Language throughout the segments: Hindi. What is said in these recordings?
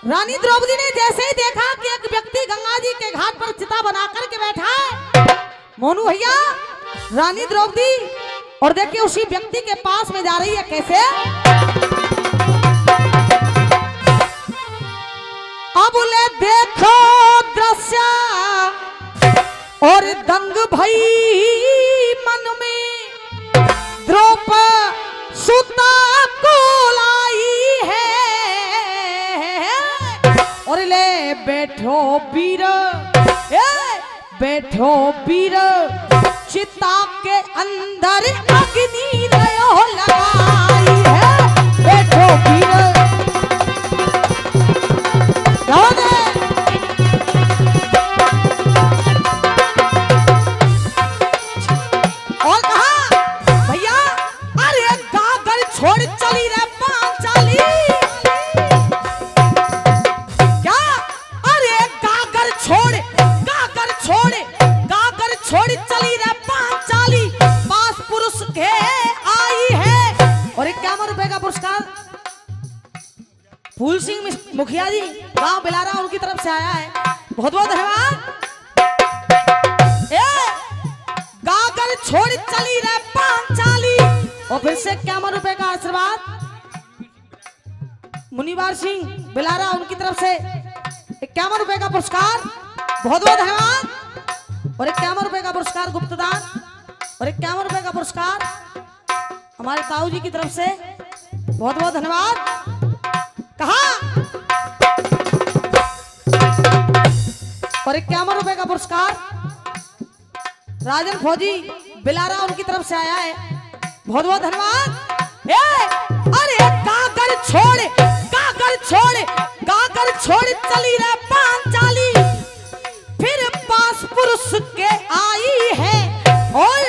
रानी द्रौपदी ने जैसे ही देखा कि एक व्यक्ति गंगा जी के घाट पर चिता बना करके बैठा है, मोनू भैया रानी द्रौपदी और देखिए उसी व्यक्ति के पास में जा रही है। कैसे? अब ले देखो दृश्य और दंग भई मन में द्रौपदी सुता को लाई है और ले बैठो वीर बैठो वीर चिता के अंदर अग्नि रयो लगाई है। बैठो वीर और कहा भैया अरे गागर छोड़ चली रे पांचाली। क्या? अरे गागर छोड़ चली रे पांचाली पास पुरुष के आई है। और 51 रुपए का पुरस्कार फूल सिंह मुखिया जी गांव बिलारा उनकी तरफ से आया है, बहुत बहुत धन्यवाद। गागर छोड़ चली रे पांचाली और फिर से 51 रुपए का आशीर्वाद मुनिवार सिंह बिलारा उनकी तरफ से 51 रुपए का पुरस्कार, बहुत बहुत धन्यवाद। और 51 रुपए का पुरस्कार गुप्तदान और 51 रुपए का पुरस्कार हमारे ताऊ जी की तरफ से, बहुत बहुत धन्यवाद। कहा? और 51 रुपए का पुरस्कार राजन फौजी बिलारा उनकी तरफ से आया है, बहुत बहुत धन्यवाद। अरे गागर छोड़ चली रे पांचाली फिर पास पुरुष के आई है। और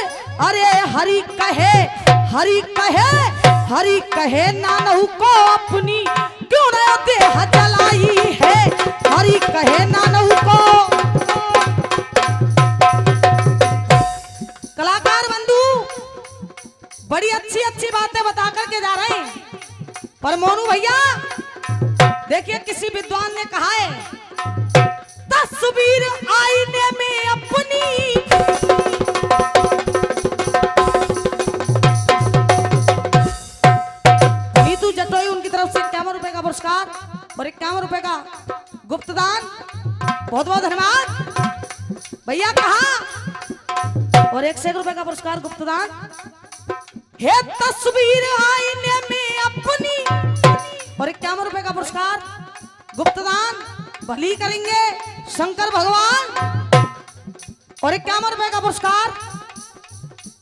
अरे हरि कहे नानहु को अपनी क्यों न देह जलाई है। हरि कहे नानहु को। कलाकार बंधु बड़ी अच्छी बातें बता करके जा रहे हैं, पर मोनू भैया देखिए किसी विद्वान ने कहा है तस्वीर आईने में अपनी नीतू जटोई उनकी तरफ से 51 रुपए का पुरस्कार और 51 रुपए का गुप्तदान, बहुत बहुत धन्यवाद भैया। कहा? और 101 रुपए का पुरस्कार गुप्तदान है तस्वीर आईने में अपनी और 51 रुपए का पुरस्कार गुप्तदान भली करेंगे शंकर भगवान और 51 रुपए का पुरस्कार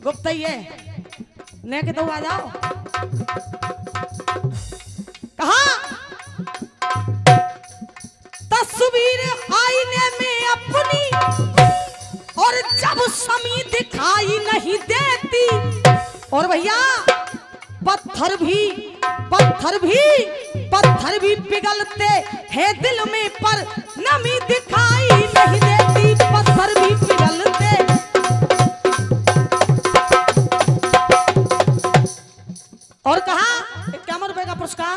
गुप्त ये ने के तो आ जाओ। कहा? तस्वीर आईने में अपनी और जब समी दिखाई नहीं देती और भैया पत्थर भी पिघलते हैं दिल में पर नमी दिखाई नहीं देती। पत्थर भी पिघलते। और कहा 51 रुपए का पुरस्कार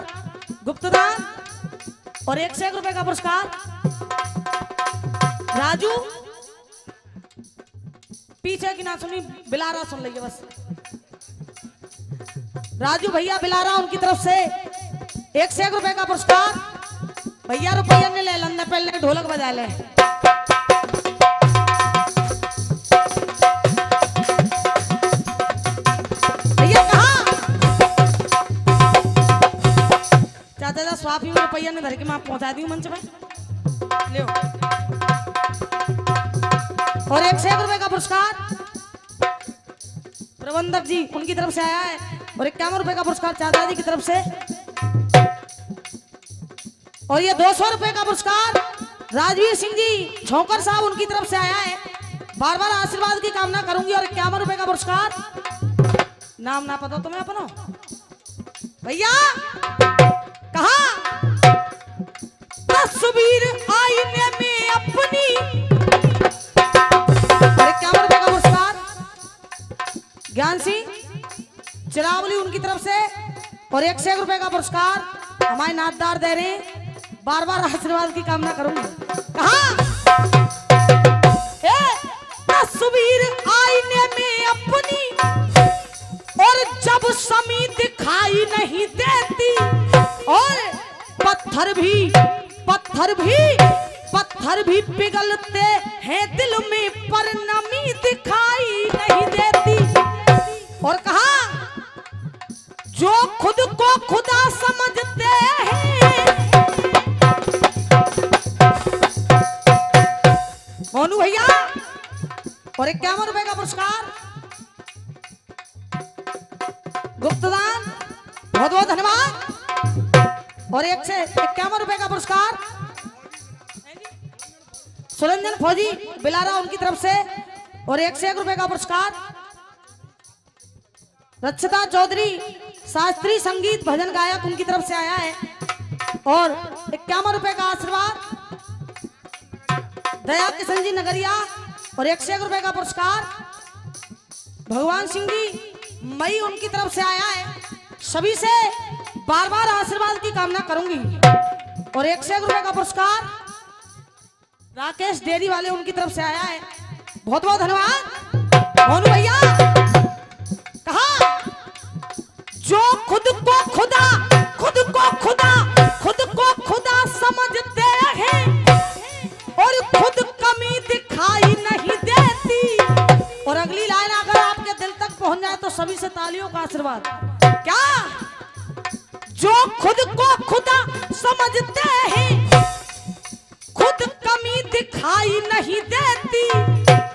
गुप्तदान और 101 रुपए का पुरस्कार राजू। पीछे की ना सुनी बिलारा सुन लीजिए बस। राजू भैया बिलारा उनकी तरफ से 101 रुपए का पुरस्कार। भैया रुपया ने ले लंदे पहले ढोलक बजा ले। भैया कहा? चाचा जा स्वाफी में रुपया ने धर के मैं पहुंचा दी मंच में ले। और 101 रुपए का पुरस्कार प्रबंधक जी उनकी तरफ से आया है और 51 रुपए का पुरस्कार चाचा जी की तरफ से। और ये 200 रुपए का पुरस्कार राजवीर सिंह जी झोंकर साहब उनकी तरफ से आया है, बार बार आशीर्वाद की कामना करूंगी। और 51 रुपए का पुरस्कार नाम ना पता तुम्हें अपनो भैया। कहा? तस्वीर आईने में अपनी और 51 रुपए का पुरस्कार ज्ञान सिंह चिरावली उनकी तरफ से और 101 रुपए का पुरस्कार हमारे नाथदार दे रहे बार बार आशीर्वाद की कामना करूंगी। कहा तस्वीर आईने में अपनी और जब समी दिखाई नहीं देती और पत्थर भी पिघलते हैं दिल में पर नमी दिखाई नहीं देती। और कहा जो खुद को खुदा समझते हैं, मोनू भैया, और 51 रुपए का पुरस्कार गुप्तदान, बहुत बहुत धन्यवाद। और 51 रुपए का पुरस्कार सुरंजन फौजी बिलारा उनकी तरफ से, और 101 रुपए का पुरस्कार रक्षिता चौधरी शास्त्रीय संगीत भजन गायक उनकी तरफ से आया है। और 51 रुपए का आशीर्वाद दया किशन जी नगरिया, और 101 रुपए का पुरस्कार भगवान सिंह जी मई उनकी तरफ से आया है। सभी से बार बार आशीर्वाद की कामना करूंगी। और 101 रुपए का पुरस्कार राकेश डेयरी वाले उनकी तरफ से आया है। बहुत बहुत धन्यवाद मोनू भैया। कहा जो खुद को खुदा समझते हैं और खुद कमी दिखाई नहीं देती। और अगली लाइन अगर आपके दिल तक पहुंच जाए तो सभी से तालियों का आशीर्वाद। क्या जो खुद को खुदा समझते हैं खुद कमी दिखाई नहीं देती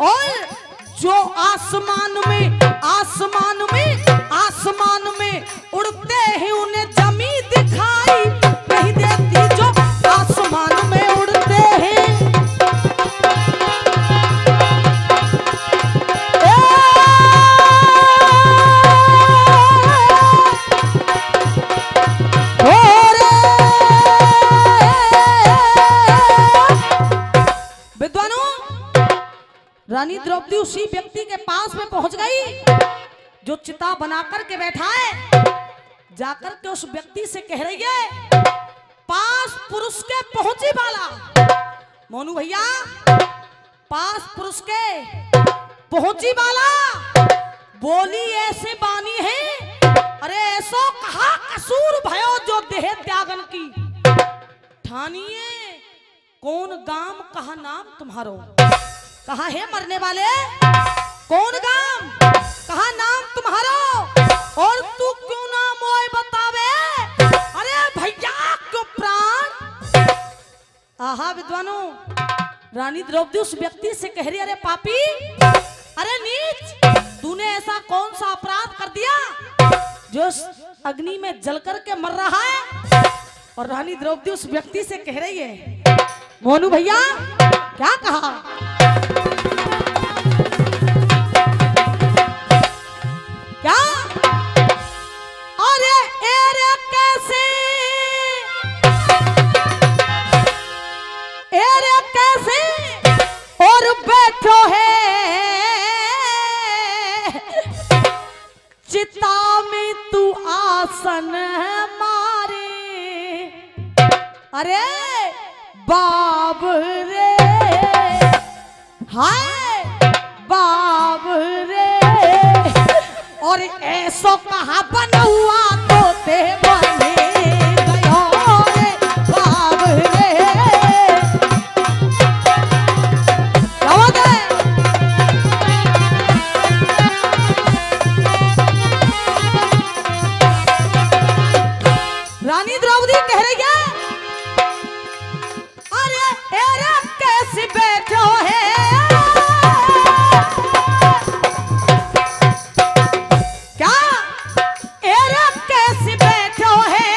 और जो आसमान में उड़ते हैं उन्हें जमी दिखाई नहीं देती। जो आसमान में उड़ते हैं विद्वानों, रानी द्रौपदी उसी व्यक्ति के पास में पहुंच गई जो चिता बनाकर के बैठा है। जाकर के उस व्यक्ति से कह रही है पास पुरुष के पहुंची वाला। मोनू भैया, पास पुरुष के पहुंची वाला बोली ऐसे बानी है, अरे ऐसो कहा कसूर भयो जो देह त्यागन की ठानिए कौन गाम कहा नाम तुम्हारो। कहा है मरने वाले कौन गाम कहा नाम तुम्हारो और तू क्यों ना मोए बतावे। अरे भैया क्यों प्राण। आहा विद्वानों, रानी द्रौपदी उस व्यक्ति से कह रही अरे पापी, अरे नीच, तूने ऐसा कौन सा अपराध कर दिया जो अग्नि में जलकर के मर रहा है। और रानी द्रौपदी उस व्यक्ति से कह रही है मोनू भैया क्या कहा। क्या अरे एरे कैसे और बैठो है चिता में तू आसन मारे। अरे बाब रे, हाय बाब रे, और ऐसो कहा बनवा तो ते बने गयो रे बाब रे। रानी द्रौपदी कह रही है अरे कैसे बैठो है। क्या एरे कैसे बैठो है,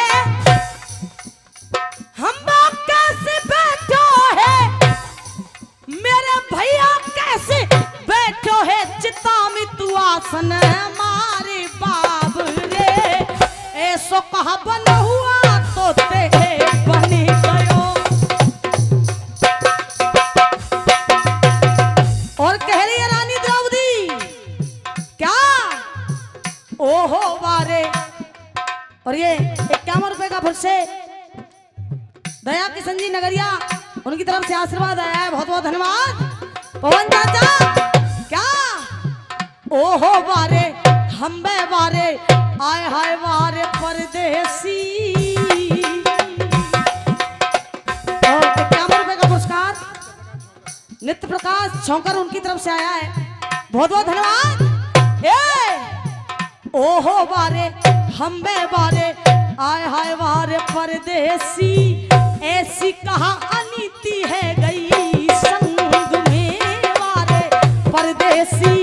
हम कैसे बैठो है, मेरे भैया कैसे बैठो है चिता में तू आसन मारे बाब रे। ऐसो कहा बन हुआ तो ते बनी गयो। और कह रही है रानी द्रौपदी क्या ओहो वारे। और ये 51 रुपए का फिर से दया की किशन जी नगरिया, उनकी तरफ से आशीर्वाद आया है, बहुत बहुत धन्यवाद। पवन चाचा क्या ओहो वारे हम वारे आए हाय वारे परदेसी। और 51 रुपए का पुरस्कार नित्य प्रकाश छौकर उनकी तरफ से आया है, बहुत बहुत धन्यवाद। ओहो वारे हम वारे आए हाय वारे परदेसी, ऐसी कहा अनीति है गई संग में वारे परदेसी,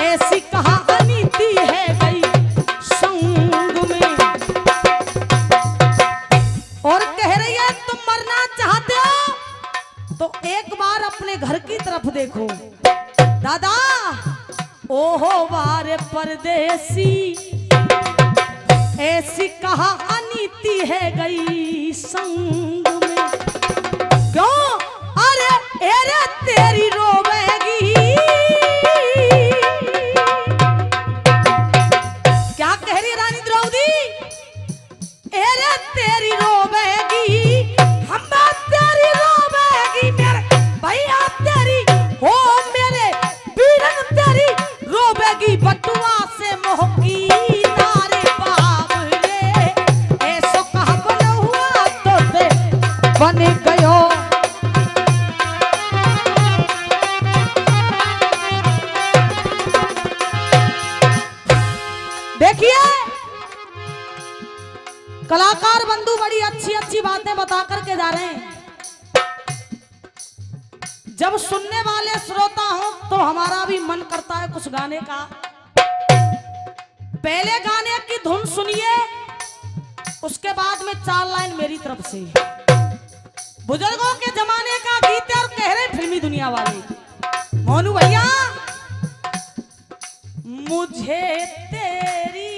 ऐसी कहा अनीति है गई संग में। और कह रही है तुम मरना चाहते हो तो एक बार अपने घर की तरफ देखो दादा। ओहो वारे परदेसी, ऐसी कहा अनीति है गई संग में। क्यों अरे अरे तेरी रोवेगी, क्या कह रही रानी द्रौपदी? अरे तेरी रोवेगी, हम तेरी रोवेगी, मेरे भैया तेरी हो मेरे बीरन तेरी रोवेगी, बटुआ से मोह की तारे बाबरे, ऐसो कहा बन हुआ तो ते बन गयो। देखिए कलाकार बंधु बड़ी अच्छी अच्छी बातें बता करके जा रहे हैं। जब सुनने वाले श्रोता हो तो हमारा भी मन करता है कुछ गाने का। पहले गाने की धुन सुनिए, उसके बाद में 4 लाइन मेरी तरफ से। बुजुर्गों के जमाने का गीत है और कह रहे फिल्मी दुनिया वाले। मोनू भैया मुझे तेरी,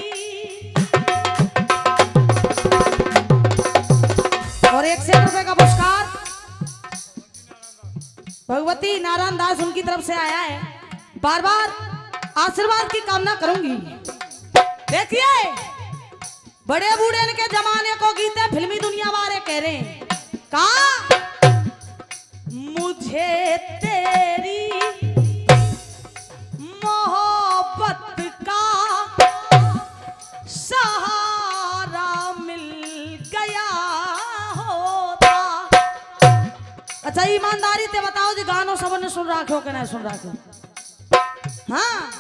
और 100 रुपए का पुरस्कार भगवती नारायण दास उनकी तरफ से आया है। बार बार आशीर्वाद की कामना करूंगी। देखिए बड़े बूढ़े के जमाने को गीत है, फिल्मी दुनिया वाले कह रहे हैं कहा मुझे तेरी मोहब्बत का सहारा मिल गया होता। अच्छा ईमानदारी से बताओ जी गानों सबने सुन रखो कि नहीं सुन रखो? हाँ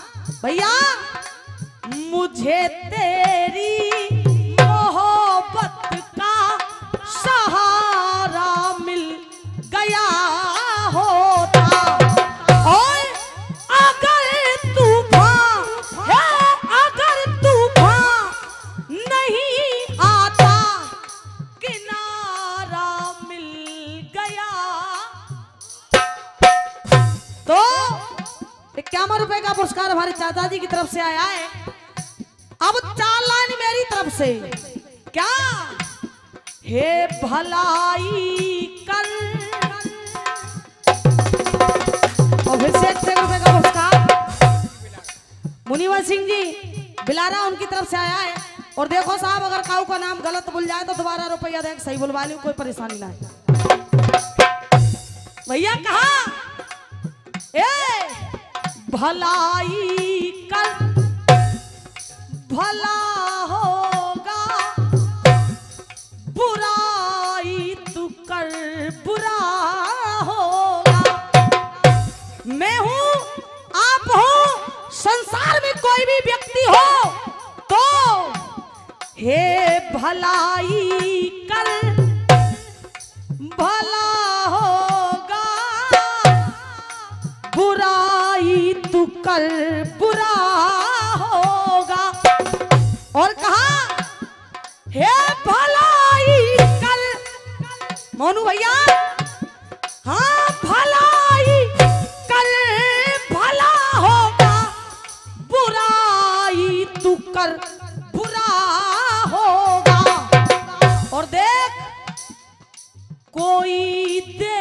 भैया मुझे तेरी मोहब्बत का सहारा मिल गया होता, और अगर तूफान है अगर तूफान नहीं आता किनारा मिल गया। तो 51 रुपए का पुरस्कार हमारे चाचा जी की तरफ से आया है। अब 4 लाइन मेरी तरफ से। क्या हे भलाई कर, और फिर से 100 रुपए का पुरस्कार मुनिवर सिंह जी बिलारा उनकी तरफ से आया है। और देखो साहब अगर काऊ का नाम गलत बोल जाए तो दोबारा रुपया देख सही बोलवा लो, कोई परेशानी ना है। भैया कहा ए भलाई कर भला होगा, बुराई तू कर बुरा होगा। मैं हूं आप हो संसार में कोई भी व्यक्ति हो तो हे भलाई कर भला होगा, बुराई तू कर बुरा होगा। और कहा हे भलाई कर, मोनू भैया हाँ भलाई कर भला होगा, बुराई तू कर बुरा होगा। और देख कोई दे